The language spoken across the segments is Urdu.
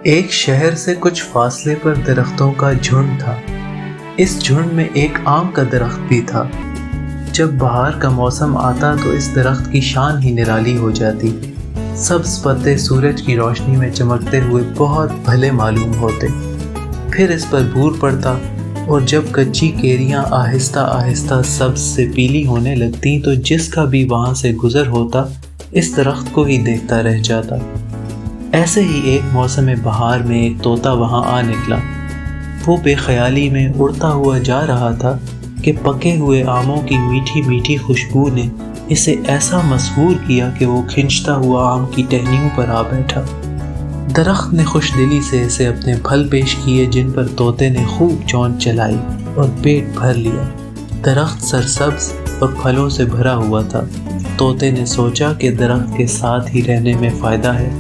ایک شہر سے کچھ فاصلے پر درختوں کا جھنڈ تھا۔ اس جھنڈ میں ایک آم کا درخت بھی تھا۔ جب بہار کا موسم آتا تو اس درخت کی شان ہی نرالی ہو جاتی۔ سبز پتے سورج کی روشنی میں چمکتے ہوئے بہت بھلے معلوم ہوتے۔ پھر اس پر بھور پڑتا اور جب کچی کیریاں آہستہ آہستہ سبز سے پیلی ہونے لگتی تو جس کا بھی وہاں سے گزر ہوتا اس درخت کو ہی دیکھتا رہ جاتا۔ ایسے ہی ایک موسم بہار میں ایک طوطا وہاں آ نکلا۔ وہ بے خیالی میں اڑتا ہوا جا رہا تھا کہ پکے ہوئے آموں کی میٹھی میٹھی خوشبو نے اسے ایسا مسحور کیا کہ وہ کھنچتا ہوا آم کی ٹہنیوں پر آ بیٹھا۔ درخت نے خوش دلی سے اسے اپنے پھل پیش کیے جن پر طوطے نے خوب چونچ چلائی اور پیٹ بھر لیا۔ درخت سرسبز اور پھلوں سے بھرا ہوا تھا۔ طوطے نے سوچا کہ درخت کے ساتھ ہی رہنے میں فائدہ ہے۔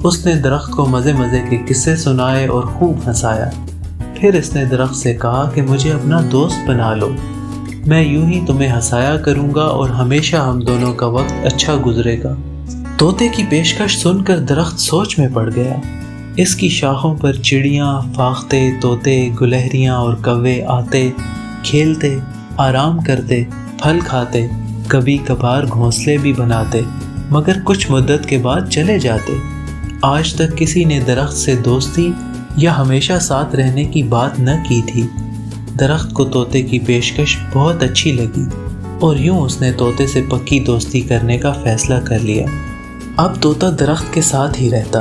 اس نے درخت کو مزے مزے کے قصے سنائے اور خوب ہنسایا۔ پھر اس نے درخت سے کہا کہ مجھے اپنا دوست بنا لو، میں یوں ہی تمہیں ہنسایا کروں گا اور ہمیشہ ہم دونوں کا وقت اچھا گزرے گا۔ طوطے کی پیشکش سن کر درخت سوچ میں پڑ گیا۔ اس کی شاخوں پر چڑیاں، فاختے، طوطے، گلہریاں اور کوے آتے، کھیلتے، آرام کرتے، پھل کھاتے، کبھی کبھار گھونسلے بھی بناتے، مگر کچھ مدت کے بعد چلے جاتے۔ آج تک کسی نے درخت سے دوستی یا ہمیشہ ساتھ رہنے کی بات نہ کی تھی۔ درخت کو طوطے کی پیشکش بہت اچھی لگی اور یوں اس نے طوطے سے پکی دوستی کرنے کا فیصلہ کر لیا۔ اب طوطا درخت کے ساتھ ہی رہتا،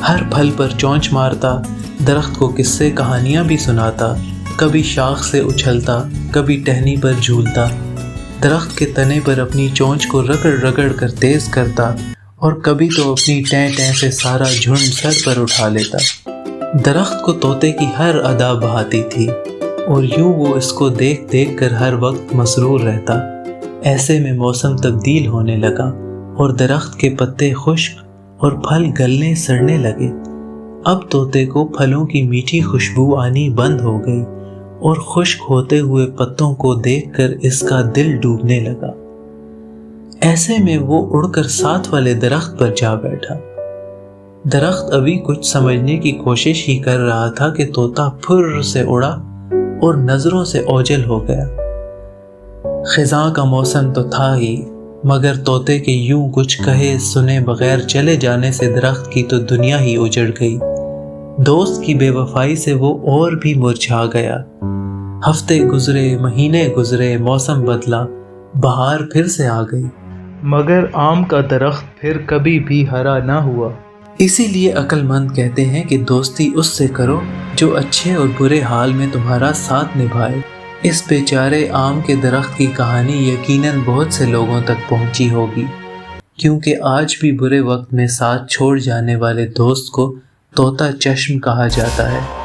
ہر پھل پر چونچ مارتا، درخت کو قصے کہانیاں بھی سناتا، کبھی شاخ سے اچھلتا، کبھی ٹہنی پر جھولتا، درخت کے تنے پر اپنی چونچ کو رگڑ رگڑ کر تیز کرتا اور کبھی تو اپنی ٹیں ٹیں سے سارا جھنڈ سر پر اٹھا لیتا۔ درخت کو طوطے کی ہر ادا بھاتی تھی اور یوں وہ اس کو دیکھ دیکھ کر ہر وقت مسرور رہتا۔ ایسے میں موسم تبدیل ہونے لگا اور درخت کے پتے خشک اور پھل گلنے سڑنے لگے۔ اب طوطے کو پھلوں کی میٹھی خوشبو آنی بند ہو گئی اور خشک ہوتے ہوئے پتوں کو دیکھ کر اس کا دل ڈوبنے لگا۔ ایسے میں وہ اڑ کر ساتھ والے درخت پر جا بیٹھا۔ درخت ابھی کچھ سمجھنے کی کوشش ہی کر رہا تھا کہ طوطا پھر سے اڑا اور نظروں سے اوجھل ہو گیا۔ خزاں کا موسم تو تھا ہی، مگر طوطے کے یوں کچھ کہے سنے بغیر چلے جانے سے درخت کی تو دنیا ہی اجڑ گئی۔ دوست کی بے وفائی سے وہ اور بھی مرجھا گیا۔ ہفتے گزرے، مہینے گزرے، موسم بدلا، بہار پھر سے آ گئی، مگر آم کا درخت پھر کبھی بھی ہرا نہ ہوا۔ اسی لیے عقل مند کہتے ہیں کہ دوستی اس سے کرو جو اچھے اور برے حال میں تمہارا ساتھ نبھائے۔ اس بیچارے آم کے درخت کی کہانی یقیناً بہت سے لوگوں تک پہنچی ہوگی، کیونکہ آج بھی برے وقت میں ساتھ چھوڑ جانے والے دوست کو طوطا چشم کہا جاتا ہے۔